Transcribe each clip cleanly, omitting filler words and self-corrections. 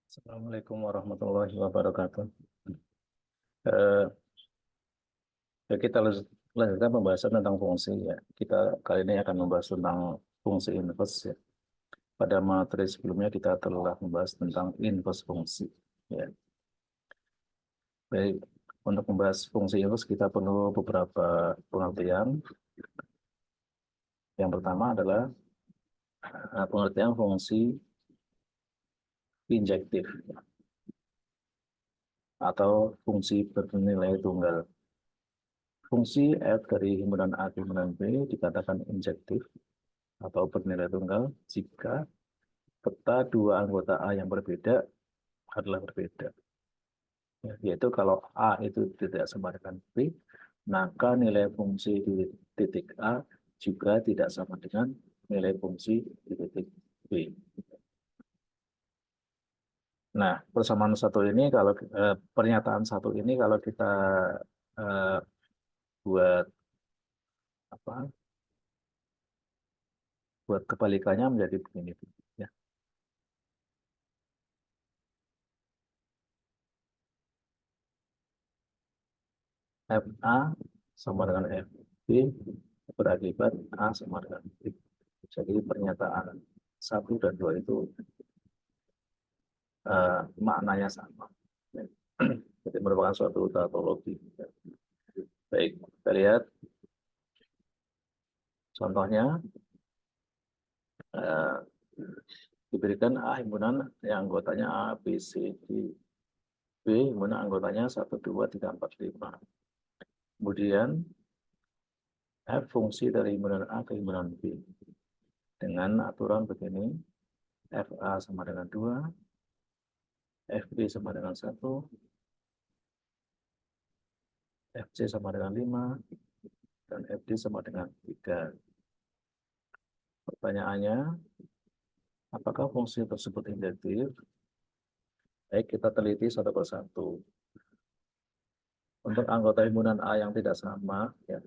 Assalamualaikum warahmatullahi wabarakatuh. Eh, kita lanjutkan pembahasan tentang fungsi ya. Kita kali ini akan membahas tentang fungsi inverse ya. Pada materi sebelumnya kita telah membahas tentang inverse fungsi ya. Baik, untuk membahas fungsi inverse kita perlu beberapa pengertian. Yang pertama adalah pengertian fungsi injektif atau fungsi bernilai tunggal. Fungsi f dari himpunan A ke himpunan B dikatakan injektif atau bernilai tunggal jika peta dua anggota A yang berbeda adalah berbeda. Ya, yaitu kalau A itu tidak sama dengan B, maka nilai fungsi di titik A juga tidak sama dengan nilai fungsi di titik B. Nah, persamaan satu ini kalau pernyataan satu ini kalau kita eh, buat apa? Buat kebalikannya menjadi begini ya. FA sama dengan FB berakibat A sama dengan B. Jadi pernyataan satu dan dua itu maknanya sama. Jadi merupakan suatu tautologi. Baik, kita lihat contohnya eh, diberikan A himpunan yang anggotanya A, B, C, D, B himpunan anggotanya 1, 2, 3, 4, 5. Kemudian F fungsi dari himpunan A ke himpunan B dengan aturan begini, FA sama dengan 2, FB sama dengan 1, FC sama dengan 5, dan FD sama dengan 3. Pertanyaannya, apakah fungsi tersebut induktif? Baik, kita teliti satu persatu. Untuk anggota himpunan A yang tidak sama, ya,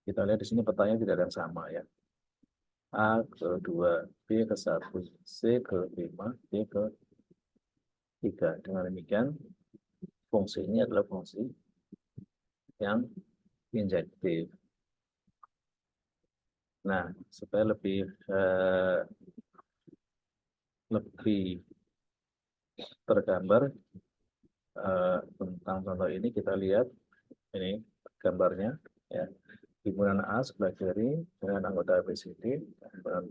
kita lihat di sini petanya tidak ada yang sama ya. A ke 2, B ke 1, C ke 5, D ke 3. Dengan demikian, fungsi ini adalah fungsi yang injektif. Nah, supaya lebih tergambar tentang contoh ini, kita lihat ini gambarnya ya. Himpunan A sebelah kiri dengan anggota ABCD, himpunan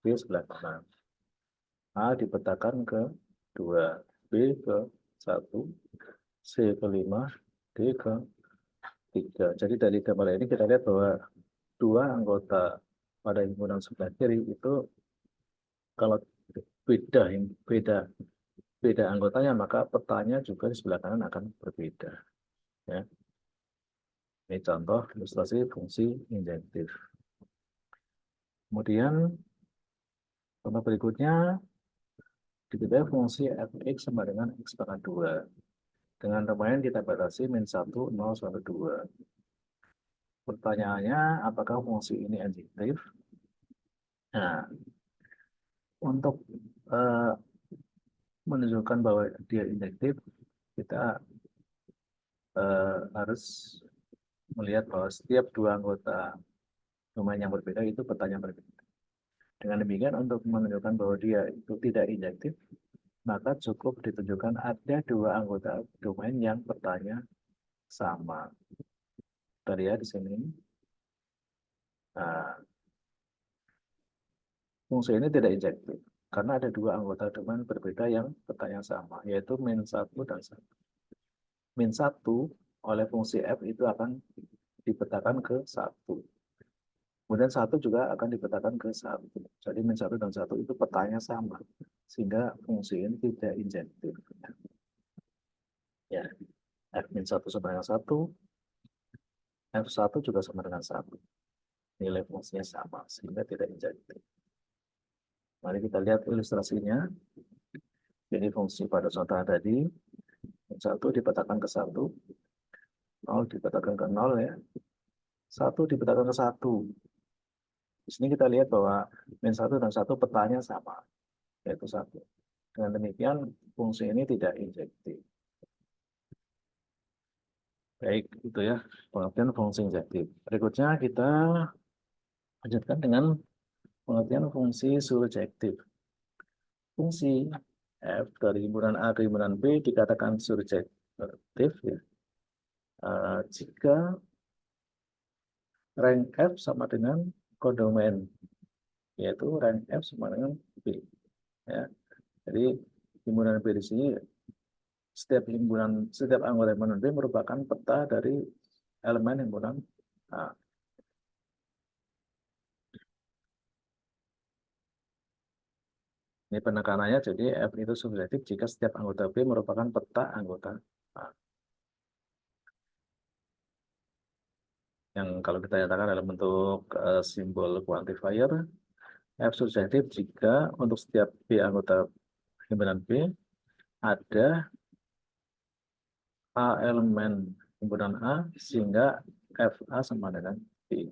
B sebelah kanan. A dipetakan ke 2, B ke 1, C ke 5, D ke 3. Jadi dari gambar ini kita lihat bahwa dua anggota pada himpunan sebelah kiri itu kalau beda beda beda anggotanya maka petanya juga di sebelah kanan akan berbeda. Ya. Ini contoh ilustrasi fungsi injektif. Kemudian contoh berikutnya diketahui fungsi fx sama dengan x pangkat 2. Dengan domain kita batasi min 1, 0, 1, 2. Pertanyaannya, apakah fungsi ini injektif? Nah, untuk eh, menunjukkan bahwa dia injektif, kita harus melihat bahwa setiap dua anggota domain yang berbeda itu petanya berbeda. Dengan demikian, untuk menunjukkan bahwa dia itu tidak injektif, maka cukup ditunjukkan ada dua anggota domain yang petanya sama. Kita lihat di sini. Nah, fungsi ini tidak injektif karena ada dua anggota domain berbeda yang petanya sama, yaitu min 1 dan 1. Min 1 oleh fungsi f itu akan dipetakan ke 1. Kemudian 1 juga akan dipetakan ke 1. Jadi min 1 dan 1 itu petanya sama. Sehingga fungsi ini tidak injektif. Ya, f min 1 sama dengan 1, f1 juga sama dengan 1. Nilai fungsinya sama, sehingga tidak injektif. Mari kita lihat ilustrasinya. Jadi fungsi pada contoh tadi, min 1 dipetakan ke 1, 0 dipetakan ke 0 ya. 1 dipetakan ke 1. Di sini kita lihat bahwa min 1 dan 1 petanya sama, yaitu 1. Dengan demikian, fungsi ini tidak injektif. Baik, itu ya pengertian fungsi injektif. Berikutnya kita lanjutkan dengan pengertian fungsi surjektif. Fungsi F dari himpunan A ke himpunan B dikatakan surjektif ya, jika rank F sama dengan kodomen, yaitu rank F sama dengan B. Ya. Jadi himpunan B di sini, setiap anggota himpunan B merupakan peta dari elemen himpunan A. Ini penekanannya, jadi F itu subjektif jika setiap anggota B merupakan peta anggota A. Yang kalau kita nyatakan dalam bentuk simbol quantifier, F subjektif jika untuk setiap B anggota himpunan B ada A elemen himpunan A sehingga FA sama dengan B.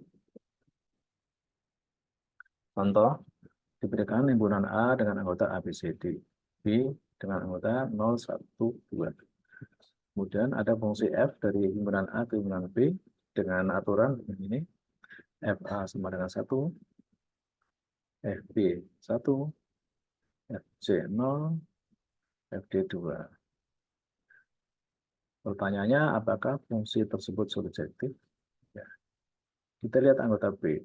Contoh, diberikan himpunan A dengan anggota A, B, C, D, B dengan anggota 0, 1, 2. Kemudian ada fungsi F dari himpunan A ke himpunan B dengan aturan ini, FA sama dengan 1, FB 1, FC 0, FD 2. Pertanyaannya, apakah fungsi tersebut surjektif? Ya. Kita lihat anggota B,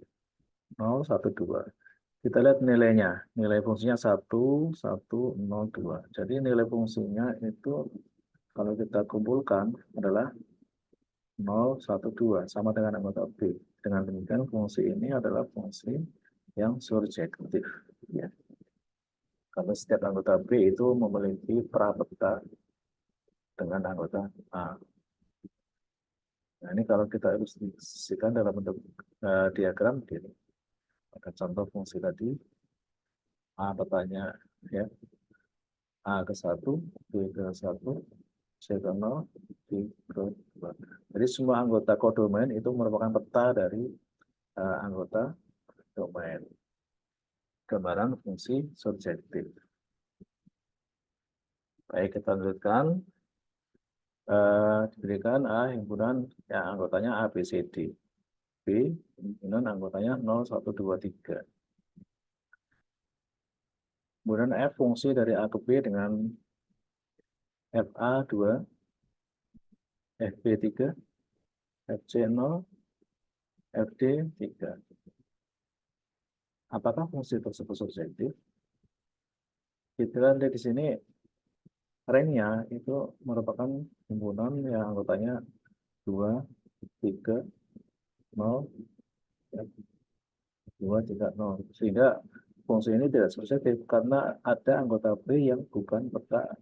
0, 1, 2. Kita lihat nilainya. Nilai fungsinya 1, 1, 0, 2. Jadi nilai fungsinya itu kalau kita kumpulkan adalah 0, 1, 2. Sama dengan anggota B. Dengan demikian fungsi ini adalah fungsi yang surjektif. Ya. Karena setiap anggota B itu memiliki prapeta dengan anggota A. Nah, ini kalau kita ilustrasikan dalam bentuk diagram, gitu. Ada contoh fungsi tadi, A petanya ya, A ke 1, B ke 1, C ke 0, D ke 2. Jadi semua anggota kodomen itu merupakan peta dari anggota domain. Gambaran fungsi subjektif. Baik, kita lanjutkan. Diberikan A himpunan yang anggotanya A, B, C, D. B himpunan anggotanya 0, 1, 2, 3. Kemudian F fungsi dari A ke B dengan FA 2, FB 3, FC 0, FD 3. Apakah fungsi tersebut subjektif? Kita lihat di sini, ranknya itu merupakan himpunan yang anggotanya 2, 3, 0, 2, 3, 0. Sehingga fungsi ini tidak subjektif karena ada anggota B yang bukan peta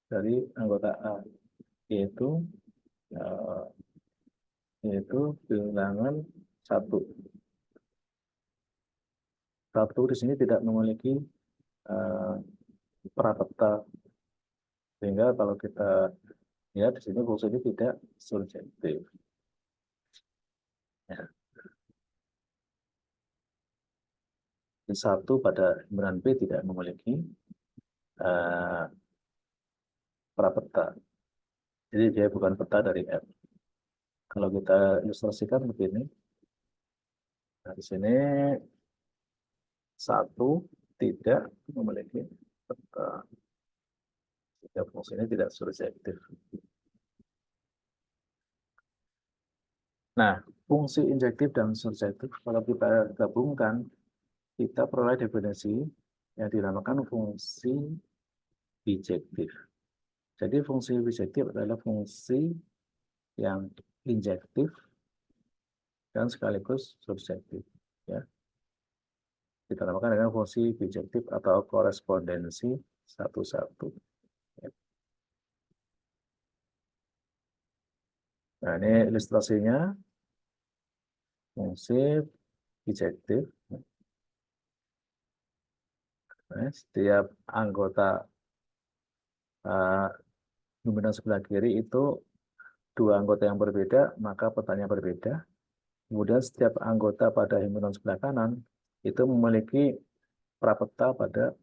dari anggota A, yaitu bilangan 1. 1 di sini tidak memiliki prapeta, sehingga kalau kita lihat di sini fungsi ini tidak surjektif. Ya. Di 1 pada himpunan B tidak memiliki prapeta, jadi dia bukan peta dari F. Kalau kita ilustrasikan begini, nah di sini 1 tidak memiliki peta. Fungsi ini tidak surjektif. Nah, fungsi injektif dan surjektif kalau kita gabungkan, kita peroleh definisi yang dinamakan fungsi bijektif. Jadi fungsi bijektif adalah fungsi yang injektif dan sekaligus surjektif. Ya. Kita namakan dengan fungsi bijektif atau korespondensi 1-1. Nah, ini ilustrasinya fungsi bijektif. Nah, setiap anggota himpunan sebelah kiri itu 2 anggota yang berbeda, maka petanya berbeda. Kemudian setiap anggota pada himpunan sebelah kanan itu memiliki prapeta pada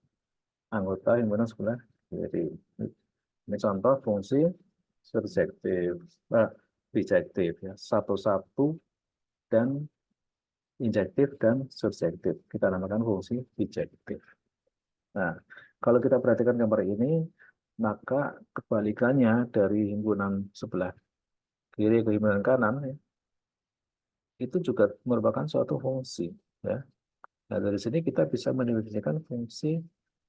anggota himpunan sebelah kiri. Ini contoh fungsi surjektif, bijektif ya, satu-satu dan injektif dan subjektif. Kita namakan fungsi bijektif. Nah, kalau kita perhatikan gambar ini, maka kebalikannya dari himpunan sebelah kiri ke himpunan kanan, ya, itu juga merupakan suatu fungsi. Ya. Nah, dari sini kita bisa mendefinisikan fungsi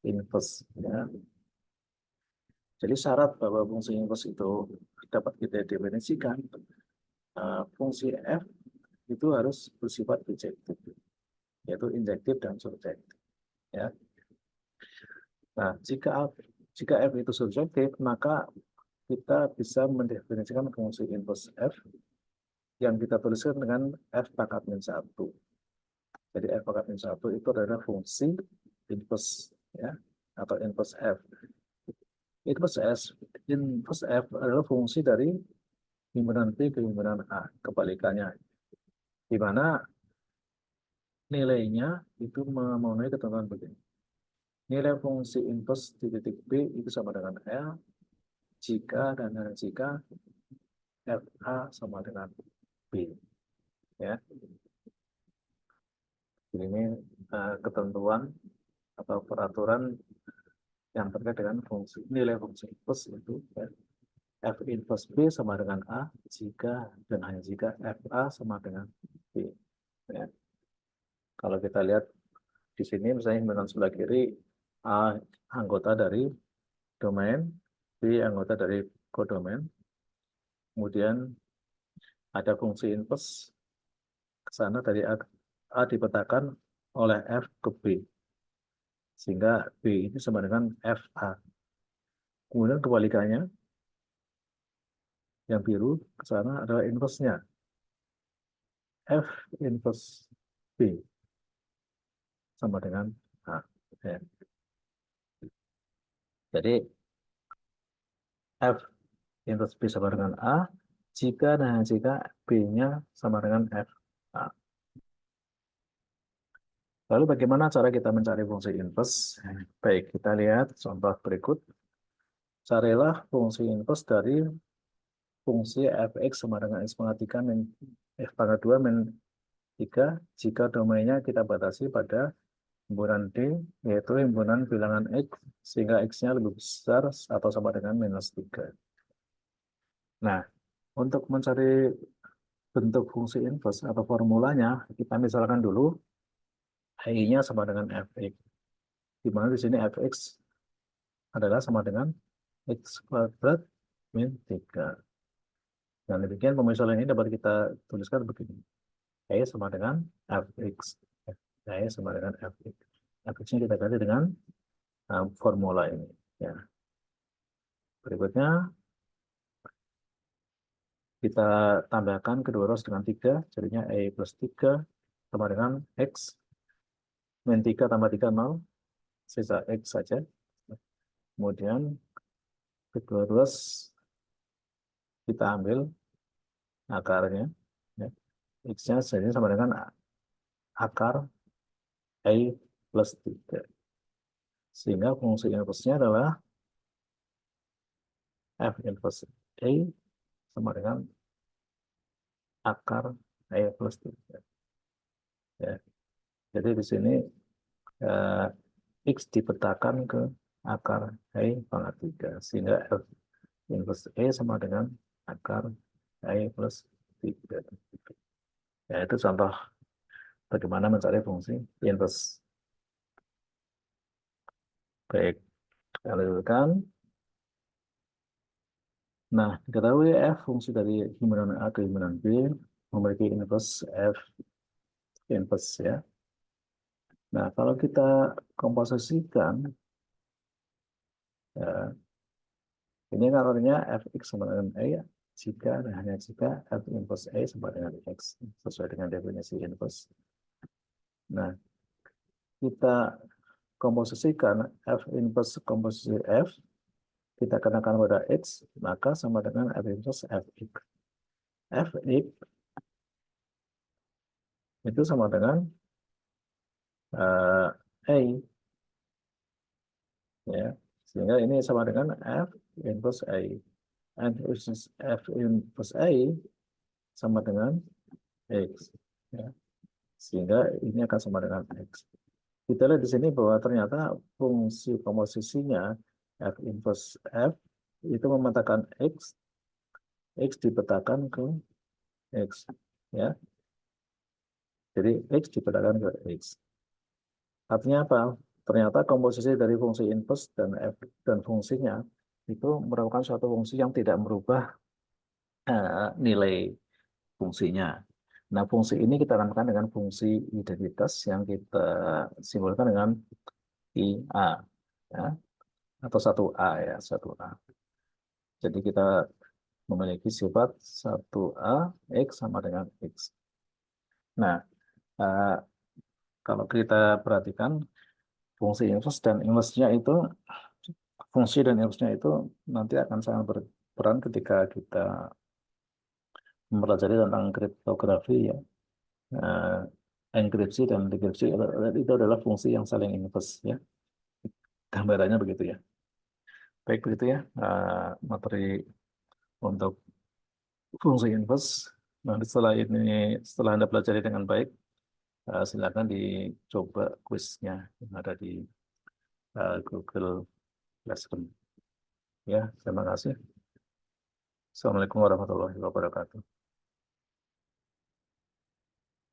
inverse. Ya. Jadi syarat bahwa fungsi inverse itu dapat kita definisikan, fungsi f itu harus bersifat bijektif, yaitu injektif dan surjektif. Ya. Nah, jika f itu subjektif, maka kita bisa mendefinisikan fungsi inverse f yang kita tuliskan dengan f pangkat min 1. Jadi f pangkat min 1 itu adalah fungsi inverse ya, atau inverse f. Inverse f adalah fungsi dari himpunan P ke himpunan A, kebalikannya, di mana nilainya itu memenuhi ketentuan begini. Nilai fungsi inverse di titik B itu sama dengan L jika dan hanya jika FA sama dengan B. Ya. Jadi ini ketentuan atau peraturan yang terkait dengan fungsi nilai fungsi inverse itu ya. F inverse B sama dengan A jika dan hanya jika FA sama dengan B. Ya. Kalau kita lihat di sini misalnya himpunan sebelah kiri A anggota dari domain, B anggota dari kodomain, kemudian ada fungsi inverse ke sana dari A dipetakan oleh F ke B, sehingga B ini sama dengan FA. Kemudian kebalikannya, yang biru ke sana adalah inverse-nya. F inverse B sama dengan A. Ya. Jadi F inverse B sama dengan A jika dan jika B-nya sama dengan F A. Lalu bagaimana cara kita mencari fungsi inverse? Baik, kita lihat contoh berikut. Carilah fungsi inverse dari fungsi fx sama dengan x pangkat 3 min f pangkat 2 min 3 jika domainnya kita batasi pada himpunan D, yaitu himpunan bilangan X, sehingga X-nya lebih besar atau sama dengan minus 3. Nah, untuk mencari bentuk fungsi inverse atau formulanya, kita misalkan dulu I-nya sama dengan Fx, di mana di sini Fx adalah sama dengan X kuadrat min 3. Dan demikian pemisalan ini dapat kita tuliskan begini. I sama dengan Fx. I sama dengan Fx. Fx-nya kita ganti dengan formula ini. Ya. Berikutnya, kita tambahkan kedua rows dengan 3, jadinya I plus 3 sama dengan X. Min 3 tambah 3, 0. Sisa X saja. Kemudian, kedua rows kita ambil akarnya. Ya. X-nya jadi sama dengan akar I plus 3. Sehingga fungsi inverse-nya adalah F inverse A sama dengan akar I plus 3. Ya. Jadi di sini X dipetakan ke akar I pangkat 3. Sehingga F inverse A sama dengan akar I plus 3. Ya, itu contoh bagaimana mencari fungsi inverse. Baik, kita lanjutkan. Nah, diketahui F fungsi dari himpunan A ke himpunan B memiliki inverse F inverse ya. Nah, kalau kita komposisikan, ya, ini kan artinya Fx sama dengan A ya, jika dan hanya jika F inverse A sama dengan X, sesuai dengan definisi inverse. Nah, kita komposisikan F inverse komposisi F, kita kenakan pada X, maka sama dengan F inverse Fx. Fx itu sama dengan A Sehingga ini sama dengan F inverse A. And F inverse A sama dengan X. Ya. Sehingga ini akan sama dengan X. Kita lihat di sini bahwa ternyata fungsi komposisinya F inverse F itu memetakan X dipetakan ke X. Ya. Jadi X dipetakan ke X. Artinya apa? Ternyata komposisi dari fungsi inverse dan F dan fungsinya itu merupakan suatu fungsi yang tidak merubah nilai fungsinya. Nah, fungsi ini kita namakan dengan fungsi identitas yang kita simbolkan dengan IA, ya, atau 1A ya, 1A. Jadi kita memiliki sifat 1A X sama dengan X. Nah, kalau kita perhatikan fungsi inverse dan inverse-nya itu, fungsi dan inverse-nya itu nanti akan sangat berperan ketika kita mempelajari tentang kriptografi ya. Enkripsi dan dekripsi itu adalah fungsi yang saling inverse ya. Gambarannya begitu ya. Baik begitu ya materi untuk fungsi inverse. Nanti setelah Anda pelajari dengan baik, silakan dicoba kuisnya yang ada di Google Classroom. Ya, terima kasih. Assalamualaikum warahmatullahi wabarakatuh.